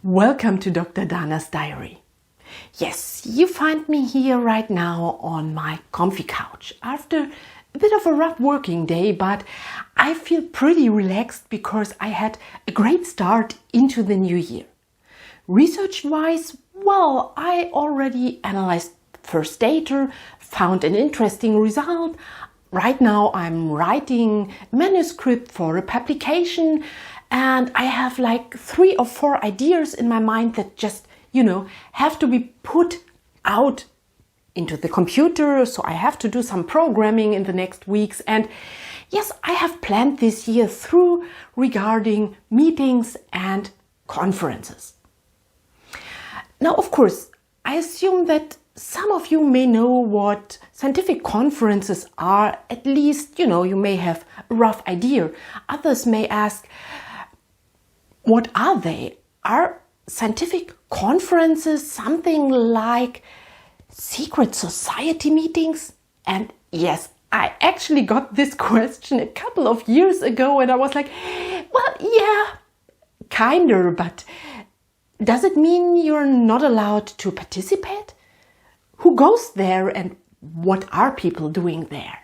Welcome to Dr. Dana's Diary. Yes, you find me here right now on my comfy couch after a bit of a rough working day, but I feel pretty relaxed because I had a great start into the new year. Research-wise, well, I already analyzed first data, found an interesting result. Right now I'm writing a manuscript for a publication, and I have like 3 or 4 ideas in my mind that just, have to be put out into the computer. So I have to do some programming in the next weeks. And yes, I have planned this year through regarding meetings and conferences. Now, of course, I assume that some of you may know what scientific conferences are. At least, you may have a rough idea. Others may ask, what are they? Are scientific conferences something like secret society meetings? And yes, I actually got this question a couple of years ago and I was like, well, yeah, kinda, but does it mean you're not allowed to participate? Who goes there and what are people doing there?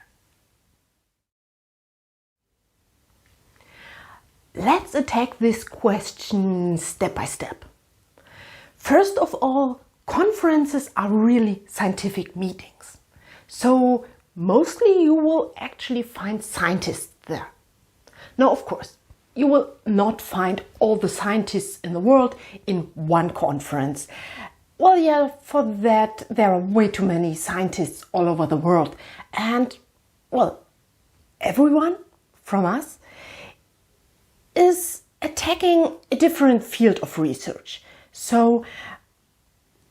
Let's attack this question step by step. First of all, conferences are really scientific meetings. So mostly you will actually find scientists there. Now, of course, you will not find all the scientists in the world in one conference. Well, yeah, for that there are way too many scientists all over the world. And, well, everyone from us is attacking a different field of research. So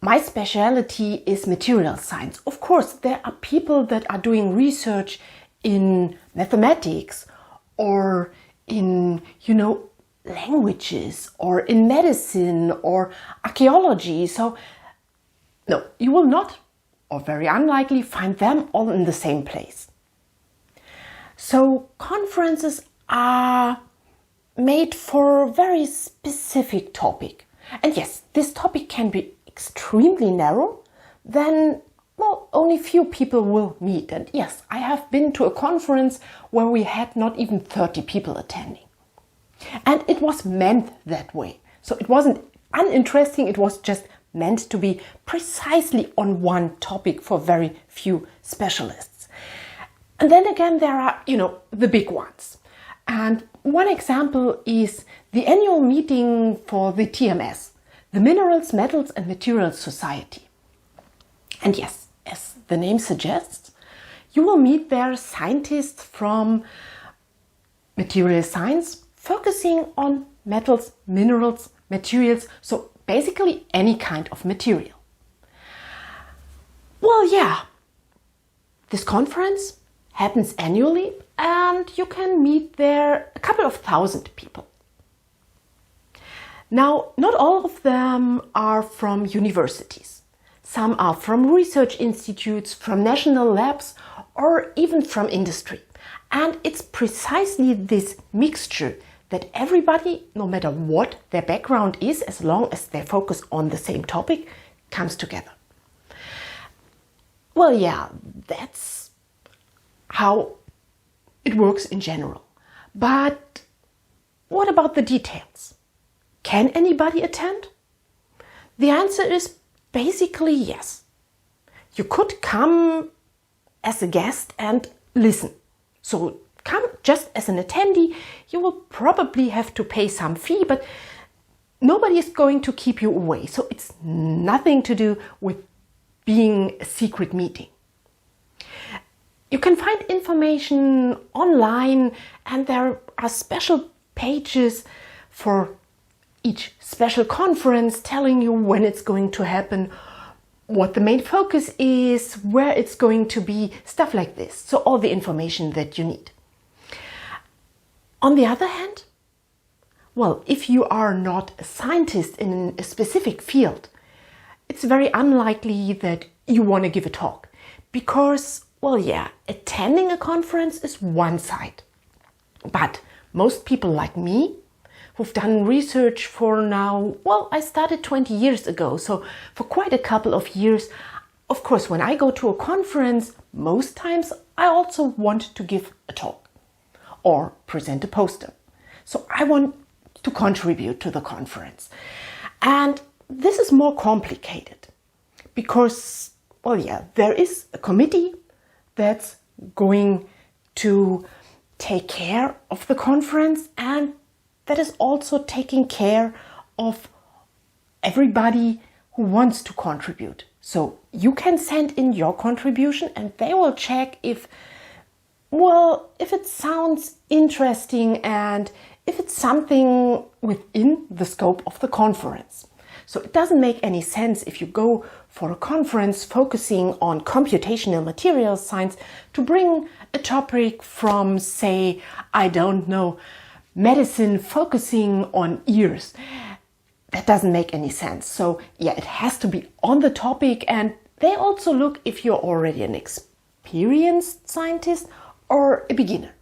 my specialty is material science. Of course, there are people that are doing research in mathematics or in, languages or in medicine or archaeology. So no, you will not, or very unlikely, find them all in the same place. So conferences are made for a very specific topic. And yes, this topic can be extremely narrow, then, well, only few people will meet. And yes, I have been to a conference where we had not even 30 people attending. And it was meant that way. So it wasn't uninteresting, it was just meant to be precisely on one topic for very few specialists. And then again, there are, the big ones. And one example is the annual meeting for the TMS, the Minerals, Metals and Materials Society. And yes, as the name suggests, you will meet there scientists from material science focusing on metals, minerals, materials, so basically any kind of material. Well, yeah, this conference happens annually and you can meet there a couple of thousand people. Now, not all of them are from universities. Some are from research institutes, from national labs, or even from industry. And it's precisely this mixture that everybody, no matter what their background is, as long as they focus on the same topic, comes together. Well, yeah, that's how it works in general. But what about the details? Can anybody attend? The answer is basically yes. You could come as a guest and listen. So come just as an attendee. You will probably have to pay some fee, but nobody is going to keep you away. So it's nothing to do with being a secret meeting. You can find information online and there are special pages for each special conference telling you when it's going to happen, what the main focus is, where it's going to be, stuff like this. So all the information that you need. On the other hand, well, if you are not a scientist in a specific field, it's very unlikely that you want to give a talk because, well, yeah, attending a conference is one side. But most people like me who've done research for now, well, I started 20 years ago, so for quite a couple of years. Of course, when I go to a conference, most times I also want to give a talk or present a poster. So I want to contribute to the conference. And this is more complicated because, well, yeah, there is a committee that's going to take care of the conference, and that is also taking care of everybody who wants to contribute. So you can send in your contribution and they will check if it sounds interesting and if it's something within the scope of the conference. So it doesn't make any sense if you go for a conference focusing on computational materials science to bring a topic from, say, I don't know, medicine focusing on ears. That doesn't make any sense. So yeah, it has to be on the topic, and they also look if you're already an experienced scientist or a beginner.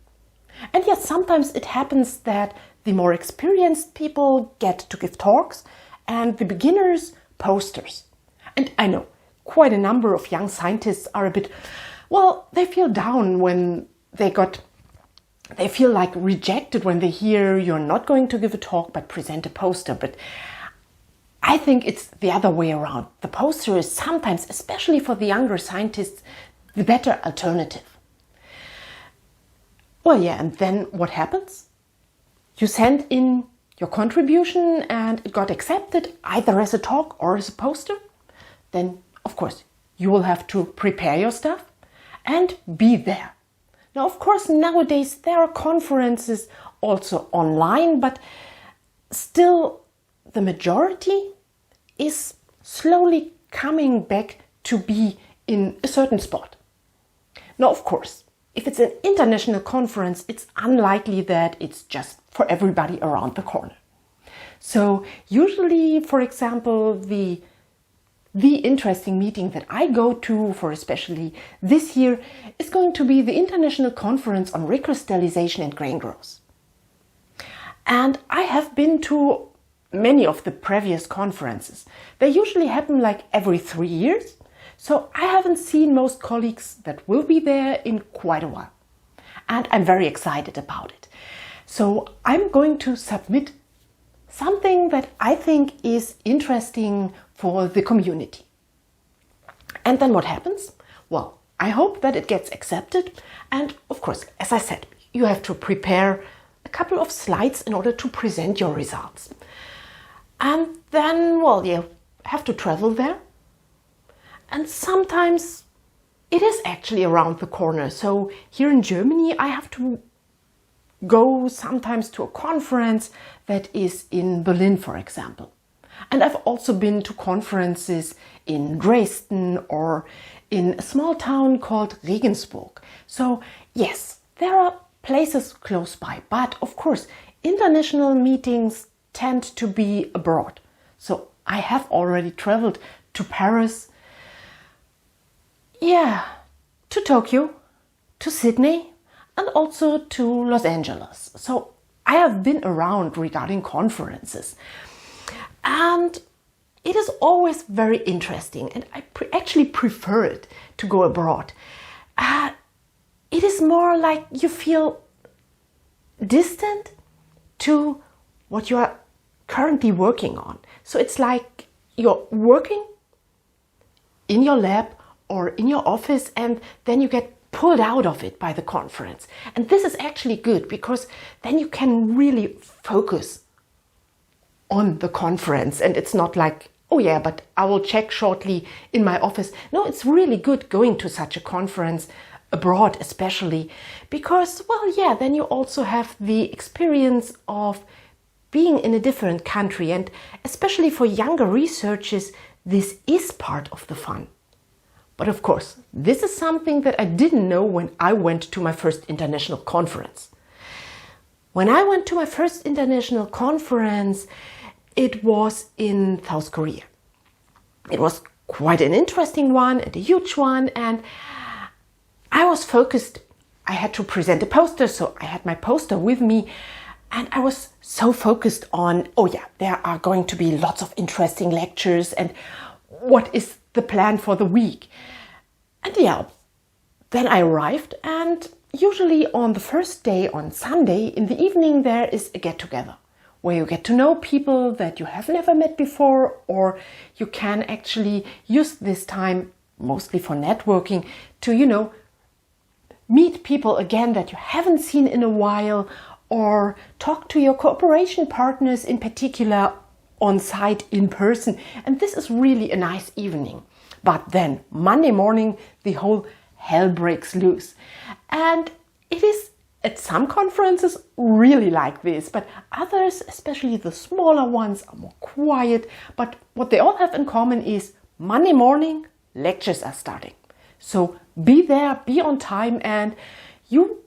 And yes, sometimes it happens that the more experienced people get to give talks and the beginners posters. And I know quite a number of young scientists are a bit, well, they feel down when they feel like rejected when they hear you're not going to give a talk but present a poster. But I think it's the other way around. The poster is sometimes, especially for the younger scientists, the better alternative. Well, yeah, and then what happens? You send in your contribution and it got accepted either as a talk or as a poster. Then, of course, you will have to prepare your stuff and be there. Now, of course, nowadays there are conferences also online, but still the majority is slowly coming back to be in a certain spot. Now, of course, if it's an international conference, it's unlikely that it's just for everybody around the corner. So usually, for example, the interesting meeting that I go to for especially this year is going to be the International Conference on Recrystallization and Grain Growth. And I have been to many of the previous conferences. They usually happen like every 3 years. So I haven't seen most colleagues that will be there in quite a while. And I'm very excited about it. So I'm going to submit something that I think is interesting for the community. And then what happens? Well, I hope that it gets accepted. And of course, as I said, you have to prepare a couple of slides in order to present your results. And then, well, you have to travel there. And sometimes it is actually around the corner. So here in Germany, I have to go sometimes to a conference that is in Berlin, for example. And I've also been to conferences in Dresden or in a small town called Regensburg. So yes, there are places close by, but of course, international meetings tend to be abroad. So I have already traveled to Paris, to Tokyo, to Sydney, and also to Los Angeles. So I have been around regarding conferences. And it is always very interesting, and I actually prefer it to go abroad. It is more like you feel distant to what you are currently working on. So it's like you're working in your lab or in your office, and then you get pulled out of it by the conference. And this is actually good because then you can really focus on the conference, and it's not like, oh yeah, but I will check shortly in my office. No, it's really good going to such a conference abroad, especially because, well, yeah, then you also have the experience of being in a different country, and especially for younger researchers, this is part of the fun. But of course, this is something that I didn't know when I went to my first international conference. When I went to my first international conference, it was in South Korea. It was quite an interesting one and a huge one, and I was focused. I had to present a poster, so I had my poster with me, And I was so focused on, oh yeah, there are going to be lots of interesting lectures and what is the plan for the week. And yeah, then I arrived, and usually on the first day, on Sunday, in the evening, there is a get-together where you get to know people that you have never met before, or you can actually use this time mostly for networking to, meet people again that you haven't seen in a while, or talk to your cooperation partners in particular on site in person. And this is really a nice evening. But then Monday morning, the whole hell breaks loose. And it is at some conferences really like this, but others, especially the smaller ones, are more quiet. But what they all have in common is Monday morning, lectures are starting. So be there, be on time, and you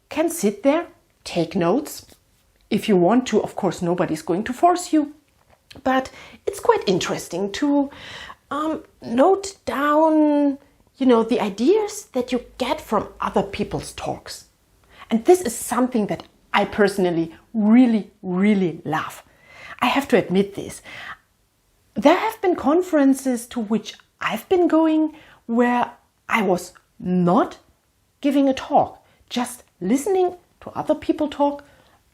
can sit there, take notes. If you want to, of course, nobody's going to force you. But it's quite interesting to note down, the ideas that you get from other people's talks. And this is something that I personally really, really love. I have to admit this. There have been conferences to which I've been going where I was not giving a talk, just listening to other people talk,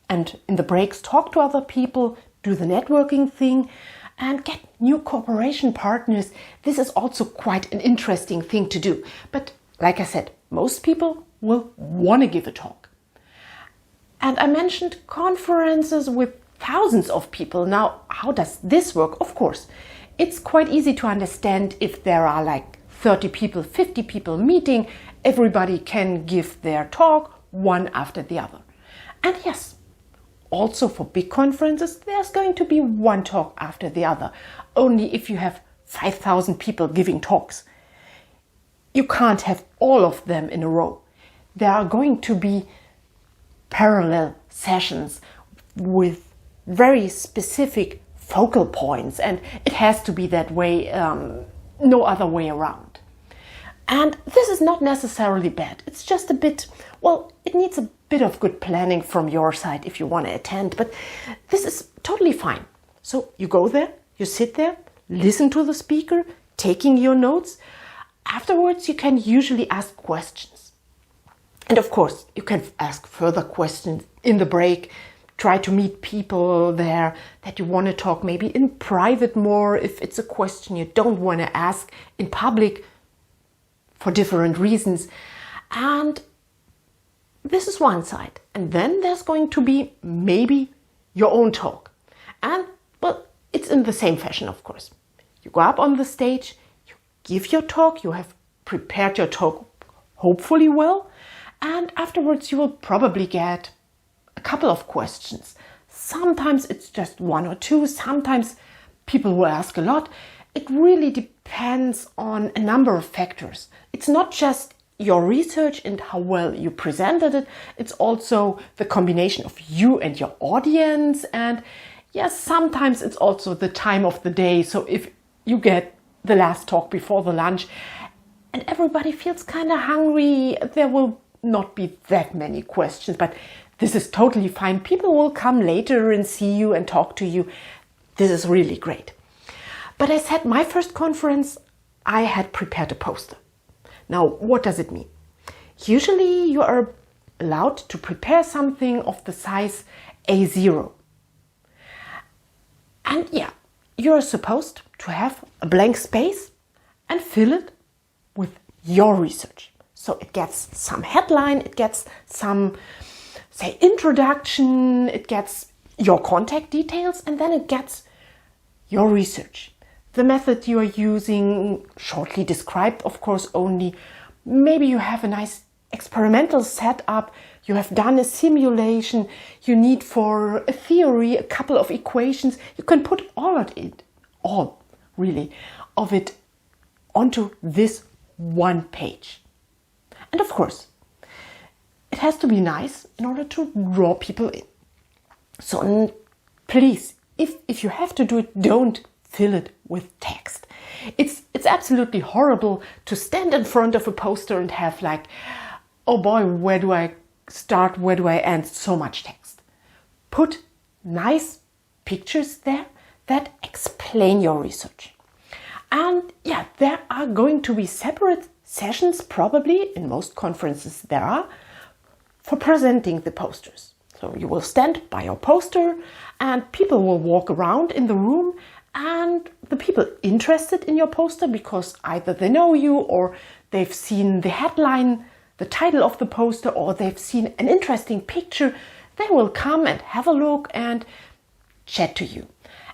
and in the breaks talk to other people, do the networking thing, and get new cooperation partners. This is also quite an interesting thing to do. But like I said, most people will want to give a talk. And I mentioned conferences with thousands of people. Now, how does this work? Of course, it's quite easy to understand if there are like 30 people, 50 people meeting. Everybody can give their talk one after the other. And yes, also for big conferences, there's going to be one talk after the other. Only if you have 5,000 people giving talks. You can't have all of them in a row. There are going to be parallel sessions with very specific focal points, and it has to be that way, no other way around. And this is not necessarily bad. It's just a bit, it needs a bit of good planning from your side if you want to attend, but this is totally fine. So you go there, you sit there, listen to the speaker, taking your notes. Afterwards, you can usually ask questions. And of course, you can ask further questions in the break. Try to meet people there that you want to talk maybe in private more if it's a question you don't want to ask in public for different reasons. And this is one side. And then there's going to be maybe your own talk. And, it's in the same fashion, of course. You go up on the stage, you give your talk, you have prepared your talk hopefully well, and afterwards you will probably get a couple of questions. Sometimes it's just one or two, sometimes people will ask a lot. It really depends on a number of factors. It's not just your research and how well you presented it, it's also the combination of you and your audience, and yes, sometimes it's also the time of the day. So if you get the last talk before the lunch and everybody feels kind of hungry, there will not be that many questions, but this is totally fine. People will come later and see you and talk to you. This is really great. But as I said, my first conference, I had prepared a poster. Now, what does it mean? Usually you are allowed to prepare something of the size A0. And yeah, you're supposed to have a blank space and fill it with your research. So it gets some headline, it gets some, say, introduction, it gets your contact details, and then it gets your research. The method you are using, shortly described, of course, only. Maybe you have a nice experimental setup, you have done a simulation, you need for a theory a couple of equations. You can put all of it onto this one page. And of course, it has to be nice in order to draw people in. So please, if you have to do it, don't fill it with text. It's absolutely horrible to stand in front of a poster and have like, oh boy, where do I start, where do I end, so much text. put nice pictures there that explain your research. And yeah, there are going to be separate sessions, probably in most conferences there are, for presenting the posters. So you will stand by your poster and people will walk around in the room, and the people interested in your poster, because either they know you or they've seen the headline, the title of the poster, or they've seen an interesting picture, they will come and have a look and chat to you.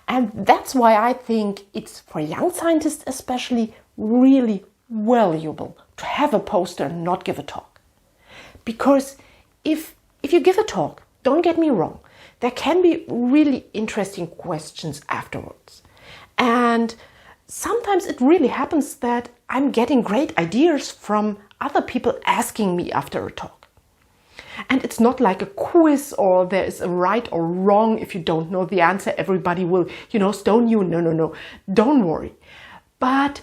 And that's why I think it's, for young scientists especially, really valuable to have a poster and not give a talk. Because if you give a talk, don't get me wrong, there can be really interesting questions afterwards. And sometimes it really happens that I'm getting great ideas from other people asking me after a talk. And it's not like a quiz or there is a right or wrong. If you don't know the answer, everybody will, stone you. No. Don't worry. But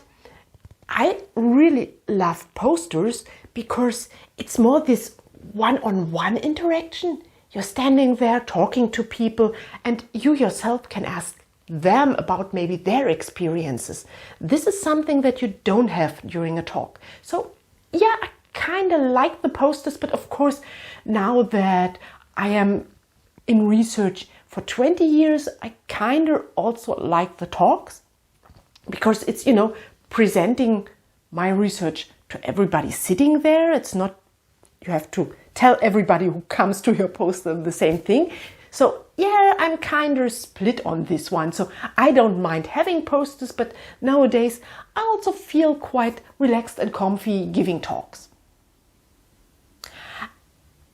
I really love posters because it's more this one-on-one interaction. You're standing there talking to people and you yourself can ask them about maybe their experiences. This is something that you don't have during a talk. So yeah, I kind of like the posters, but of course, now that I am in research for 20 years, I kind of also like the talks, because it's, presenting my research to everybody sitting there. It's not, you have to tell everybody who comes to your poster the same thing. So yeah, I'm kind of split on this one. So I don't mind having posters, but nowadays I also feel quite relaxed and comfy giving talks.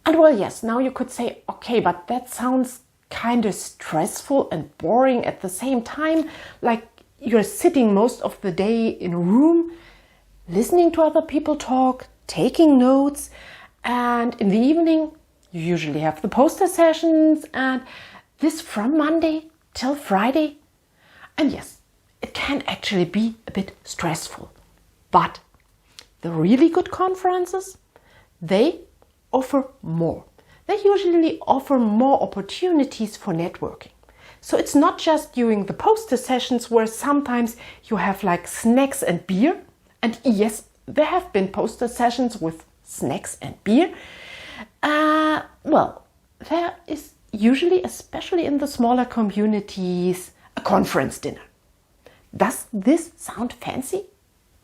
And well, yes, now you could say, okay, but that sounds kind of stressful and boring at the same time. Like you're sitting most of the day in a room, listening to other people talk, taking notes, and in the evening, you usually have the poster sessions, and this from Monday till Friday. And yes, it can actually be a bit stressful. But the really good conferences, they offer more. They usually offer more opportunities for networking. So it's not just during the poster sessions where sometimes you have like snacks and beer. And yes, there have been poster sessions with snacks and beer. Well, there is usually, especially in the smaller communities, a conference dinner. Does this sound fancy?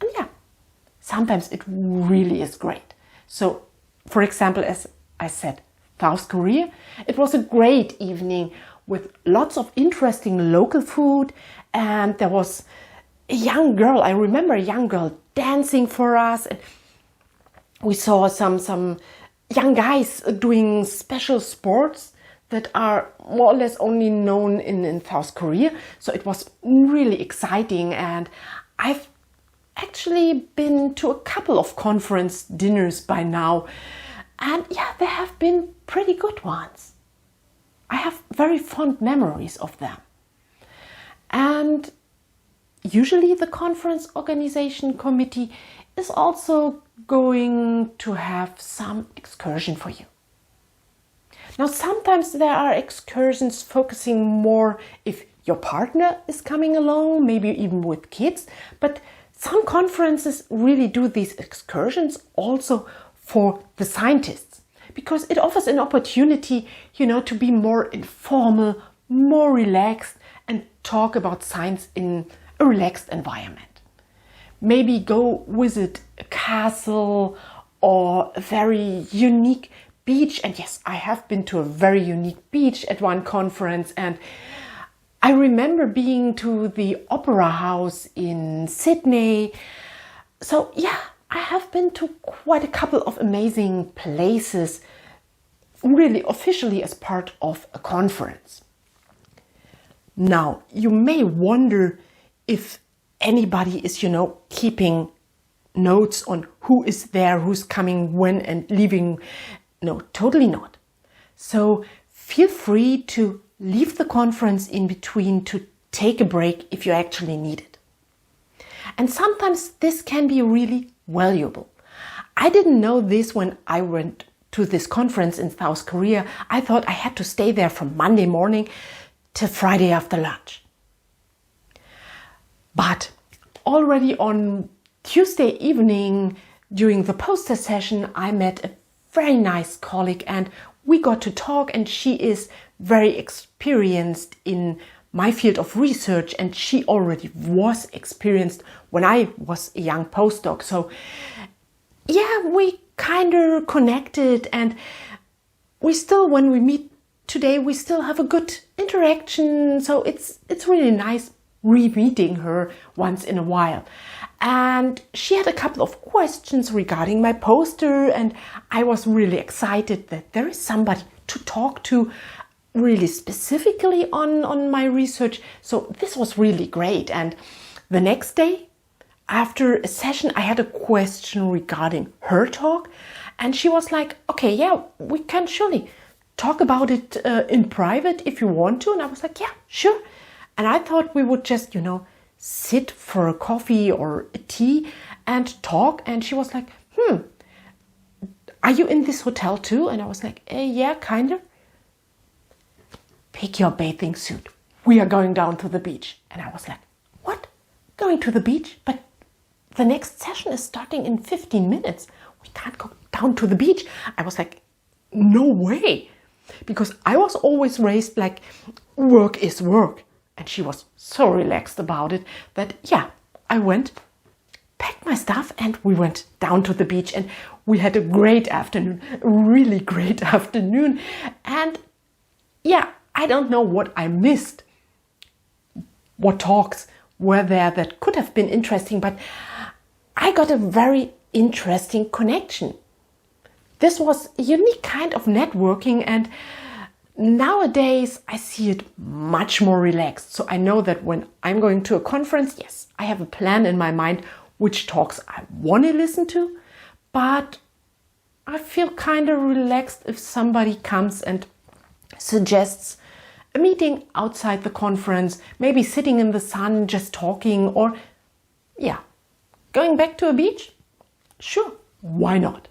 And yeah, sometimes it really is great. So, for example, as I said, South Korea, it was a great evening with lots of interesting local food, and there was a young girl, I remember a young girl dancing for us, and we saw some young guys doing special sports that are more or less only known in South Korea. So it was really exciting, and I've actually been to a couple of conference dinners by now, and yeah, they have been pretty good ones. I have very fond memories of them. And usually the conference organization committee is also going to have some excursion for you. Now, sometimes there are excursions focusing more if your partner is coming along, maybe even with kids, but some conferences really do these excursions also for the scientists, because it offers an opportunity, to be more informal, more relaxed, and talk about science in a relaxed environment. Maybe go visit a castle or a very unique beach. And yes, I have been to a very unique beach at one conference, and I remember being to the Opera House in Sydney. So yeah, I have been to quite a couple of amazing places, really officially as part of a conference. Now, you may wonder if anybody is, keeping notes on who is there, who's coming when and leaving. No, totally not. So feel free to leave the conference in between to take a break if you actually need it. And sometimes this can be really valuable. I didn't know this when I went to this conference in South Korea, I thought I had to stay there from Monday morning till Friday after lunch. But already on Tuesday evening, during the poster session, I met a very nice colleague and we got to talk, and she is very experienced in my field of research, and she already was experienced when I was a young postdoc. So yeah, we kind of connected, and we still, when we meet today, we still have a good interaction. So it's really nice re-meeting her once in a while. And she had a couple of questions regarding my poster, and I was really excited that there is somebody to talk to really specifically on my research. So this was really great. And the next day, after a session, I had a question regarding her talk, and she was like, okay, yeah, we can surely talk about it in private if you want to. And I was like, yeah, sure. And I thought we would just, sit for a coffee or a tea and talk. And she was like, are you in this hotel too? And I was like, yeah, kind of. Pick your bathing suit. We are going down to the beach. And I was like, what? Going to the beach? But the next session is starting in 15 minutes. We can't go down to the beach. I was like, no way. Because I was always raised like, work is work. And she was so relaxed about it that, yeah, I went, packed my stuff, and we went down to the beach, and we had a great afternoon, a really great afternoon. And yeah, I don't know what I missed, what talks were there that could have been interesting, but I got a very interesting connection. This was a unique kind of networking, and nowadays I see it much more relaxed. So I know that when I'm going to a conference, yes, I have a plan in my mind which talks I want to listen to, but I feel kind of relaxed if somebody comes and suggests a meeting outside the conference, maybe sitting in the sun just talking, or yeah, going back to a beach. Sure, why not?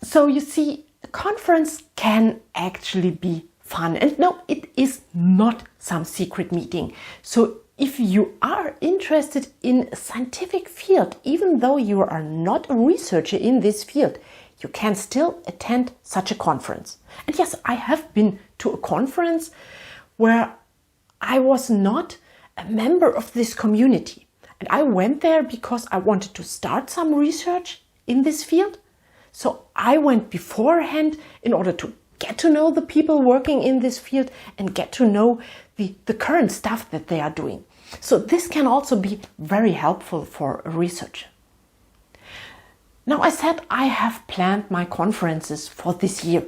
So you see, a conference can actually be fun. And no, it is not some secret meeting. So if you are interested in a scientific field, even though you are not a researcher in this field, you can still attend such a conference. And yes, I have been to a conference where I was not a member of this community. And I went there because I wanted to start some research in this field. So I went beforehand in order to get to know the people working in this field and get to know the current stuff that they are doing. So this can also be very helpful for a researcher. Now, I said I have planned my conferences for this year.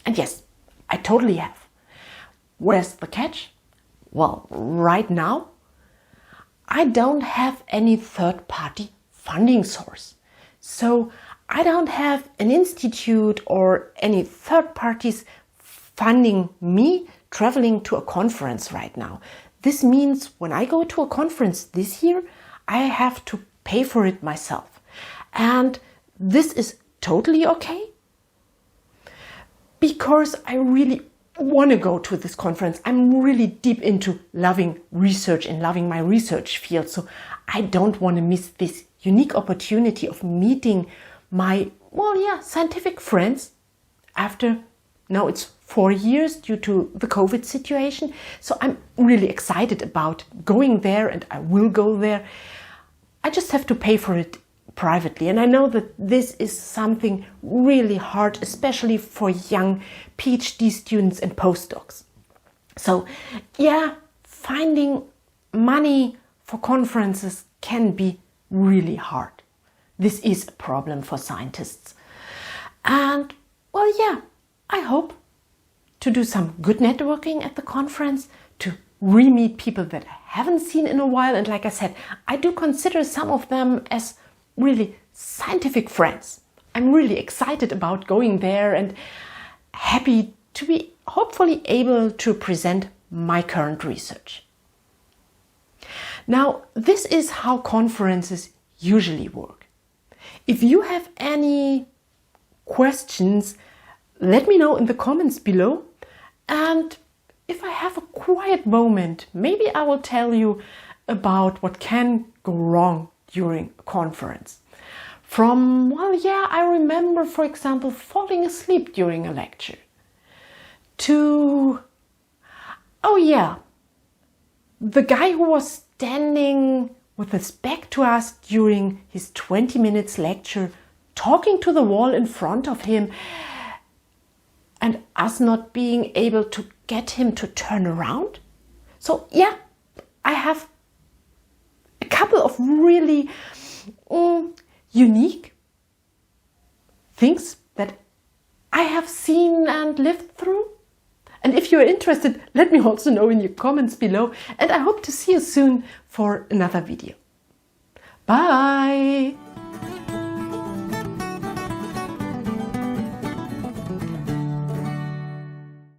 And yes, I totally have. Where's the catch? Well, right now, I don't have any third-party funding source. So I don't have an institute or any third parties funding me traveling to a conference right now. This means when I go to a conference this year, I have to pay for it myself. And this is totally okay, because I really want to go to this conference. I'm really deep into loving research and loving my research field. So I don't want to miss this unique opportunity of meeting my, scientific friends after, now it's 4 years due to the COVID situation. So I'm really excited about going there, and I will go there. I just have to pay for it privately. And I know that this is something really hard, especially for young PhD students and postdocs. So yeah, finding money for conferences can be really hard. This is a problem for scientists. And I hope to do some good networking at the conference, to re-meet people that I haven't seen in a while. And like I said, I do consider some of them as really scientific friends. I'm really excited about going there and happy to be hopefully able to present my current research. Now, this is how conferences usually work. If you have any questions, let me know in the comments below. And if I have a quiet moment, maybe I will tell you about what can go wrong during a conference. From, well, yeah, I remember, for example, falling asleep during a lecture, to, oh yeah, the guy who was standing with his back to us during his 20 minutes lecture, talking to the wall in front of him, and us not being able to get him to turn around. So yeah, I have a couple of really unique things that I have seen and lived through. And if you're interested, let me also know in your comments below. And I hope to see you soon for another video. Bye!